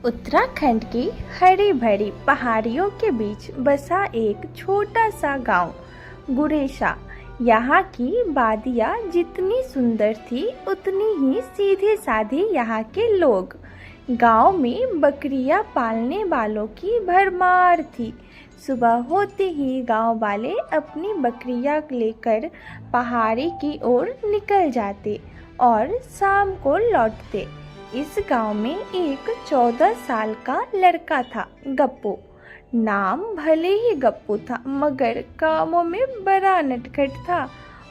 उत्तराखंड की हरी भरी पहाड़ियों के बीच बसा एक छोटा सा गांव गुरेशा। यहाँ की वादियाँ जितनी सुंदर थी उतनी ही सीधे साधे यहाँ के लोग। गांव में बकरियां पालने वालों की भरमार थी। सुबह होते ही गांव वाले अपनी बकरियां लेकर पहाड़ी की ओर निकल जाते और शाम को लौटते। इस गांव में एक 14 साल का लड़का था, गप्पू। नाम भले ही गप्पू था मगर कामों में बड़ा नटखट था।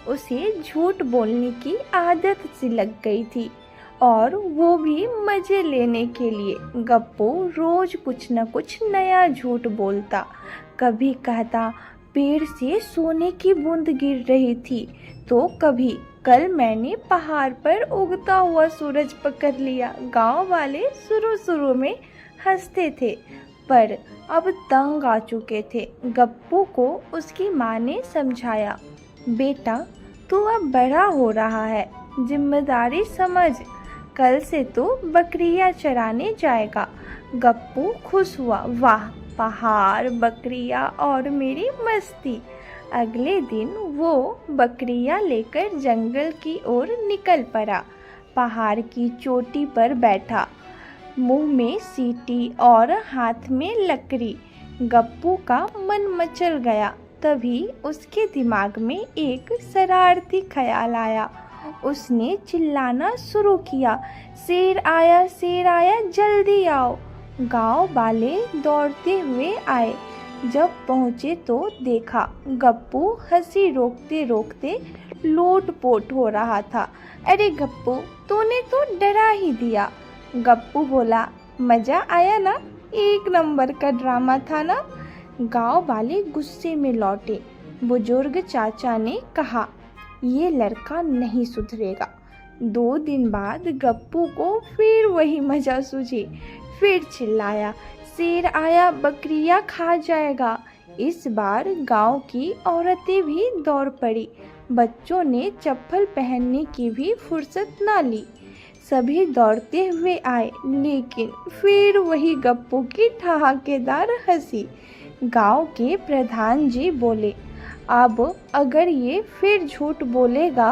उसे झूठ बोलने की आदत सी लग गई थी और वो भी मजे लेने के लिए। गप्पू रोज कुछ न कुछ नया झूठ बोलता। कभी कहता पेड़ से सोने की बूंद गिर रही थी, तो कभी कल मैंने पहाड़ पर उगता हुआ सूरज पकड़ लिया। गांव वाले शुरू में हंसते थे पर अब तंग आ चुके थे। गप्पू को उसकी माँ ने समझाया, बेटा तू अब बड़ा हो रहा है, जिम्मेदारी समझ, कल से तो बकरियां चराने जाएगा। गप्पू खुश हुआ, वाह पहाड़, बकरियां और मेरी मस्ती। अगले दिन वो बकरियां लेकर जंगल की ओर निकल पड़ा। पहाड़ की चोटी पर बैठा, मुंह में सीटी और हाथ में लकड़ी। गप्पू का मन मचल गया। तभी उसके दिमाग में एक शरारती ख्याल आया। उसने चिल्लाना शुरू किया, शेर आया, जल्दी आओ। गांव वाले दौड़ते हुए आए। जब पहुँचे तो देखा गप्पू हंसी रोकते रोकते लोटपोट हो रहा था। अरे गप्पू, तूने तो डरा ही दिया। गप्पू बोला, मज़ा आया ना, एक नंबर का ड्रामा था ना। गांव वाले गुस्से में लौटे। बुजुर्ग चाचा ने कहा, ये लड़का नहीं सुधरेगा। 2 दिन बाद गप्पू को फिर वही मजा सूझी। फिर चिल्लाया, शेर आया, बकरियां खा जाएगा। इस बार गांव की औरतें भी दौड़ पड़ी। बच्चों ने चप्पल पहनने की भी फुर्सत ना ली। सभी दौड़ते हुए आए, लेकिन फिर वही गप्पू की ठहाकेदार हंसी। गांव के प्रधान जी बोले, अब अगर ये फिर झूठ बोलेगा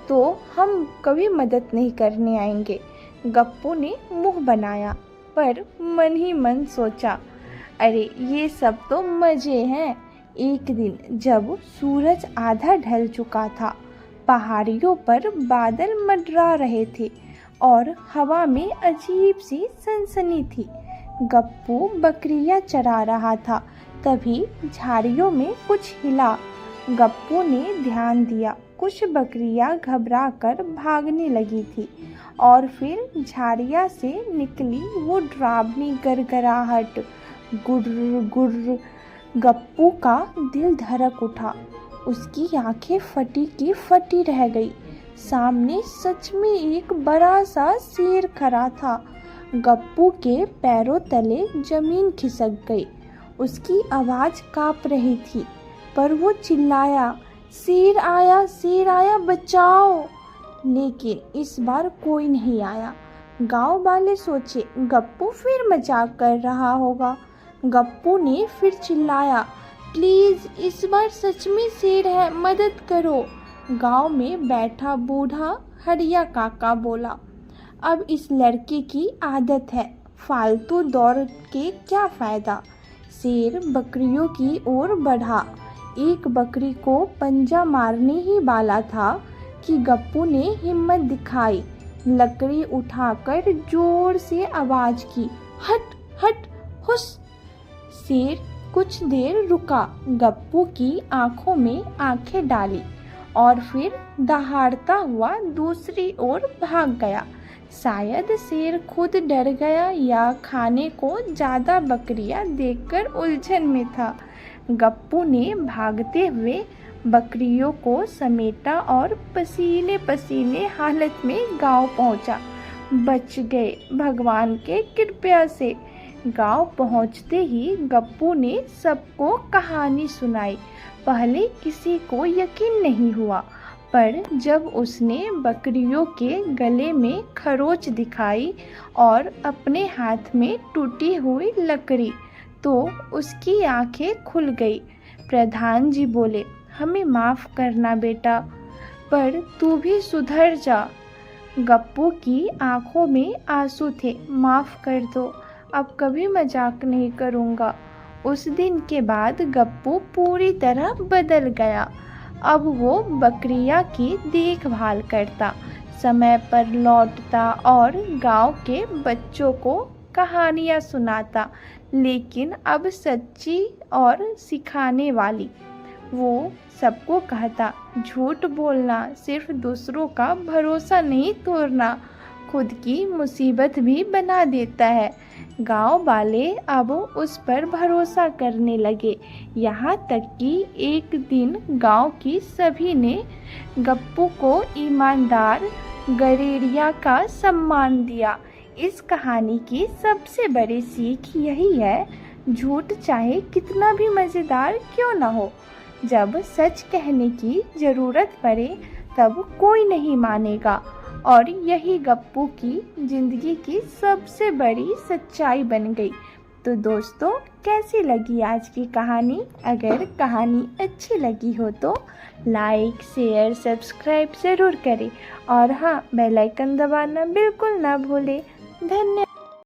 तो हम कभी मदद नहीं करने आएंगे। गप्पू ने मुंह बनाया पर मन ही मन सोचा, अरे ये सब तो मज़े हैं। एक दिन जब सूरज आधा ढल चुका था, पहाड़ियों पर बादल मंडरा रहे थे और हवा में अजीब सी सनसनी थी। गप्पू बकरियां चरा रहा था। तभी झाड़ियों में कुछ हिला। गप्पू ने ध्यान दिया, कुछ बकरियां घबरा कर भागने लगी थी और फिर झाड़िया से निकली वो डरावनी गरगराहट, गुर्र गुर्र। गप्पू का दिल धड़क उठा। उसकी आंखें फटी की फटी रह गई। सामने सच में एक बड़ा सा शेर खड़ा था। गप्पू के पैरों तले जमीन खिसक गई। उसकी आवाज़ काँप रही थी पर वो चिल्लाया, शेर आया, बचाओ। लेकिन इस बार कोई नहीं आया। गांव वाले सोचे गप्पू फिर मजाक कर रहा होगा। गप्पू ने फिर चिल्लाया, प्लीज़ इस बार सच में शेर है, मदद करो। गांव में बैठा बूढ़ा हरिया काका बोला, अब इस लड़के की आदत है, फालतू दौड़ के क्या फ़ायदा। शेर बकरियों की ओर बढ़ा। एक बकरी को पंजा मारने ही वाला था कि गप्पू ने हिम्मत दिखाई। लकड़ी उठाकर जोर से आवाज़ की, हट हट हुस। शेर कुछ देर रुका, गप्पू की आंखों में आंखें डाली और फिर दहाड़ता हुआ दूसरी ओर भाग गया। शायद शेर खुद डर गया या खाने को ज़्यादा बकरियां देखकर उलझन में था। गप्पू ने भागते हुए बकरियों को समेटा और पसीने पसीने हालत में गांव पहुंचा। बच गए भगवान के कृपा से। गांव पहुंचते ही गप्पू ने सबको कहानी सुनाई। पहले किसी को यकीन नहीं हुआ पर जब उसने बकरियों के गले में खरोच दिखाई और अपने हाथ में टूटी हुई लकड़ी, तो उसकी आंखें खुल गई। प्रधान जी बोले, हमें माफ़ करना बेटा, पर तू भी सुधर जा। गप्पू की आंखों में आंसू थे। माफ़ कर दो, अब कभी मजाक नहीं करूँगा। उस दिन के बाद गप्पू पूरी तरह बदल गया। अब वो बकरियाँ की देखभाल करता, समय पर लौटता और गांव के बच्चों को कहानियाँ सुनाता, लेकिन अब सच्ची और सिखाने वाली। वो सबको कहता, झूठ बोलना सिर्फ दूसरों का भरोसा नहीं तोड़ना, खुद की मुसीबत भी बना देता है। गांव वाले अब उस पर भरोसा करने लगे, यहाँ तक कि एक दिन गांव की सभी ने गप्पू को ईमानदार गडेरिया का सम्मान दिया। इस कहानी की सबसे बड़ी सीख यही है, झूठ चाहे कितना भी मज़ेदार क्यों ना हो, जब सच कहने की ज़रूरत पड़े तब कोई नहीं मानेगा। और यही गप्पू की ज़िंदगी की सबसे बड़ी सच्चाई बन गई। तो दोस्तों, कैसी लगी आज की कहानी? अगर कहानी अच्छी लगी हो तो लाइक, शेयर, सब्सक्राइब ज़रूर करें और हाँ, बेल आइकन दबाना बिल्कुल ना भूलें। धन्यवाद।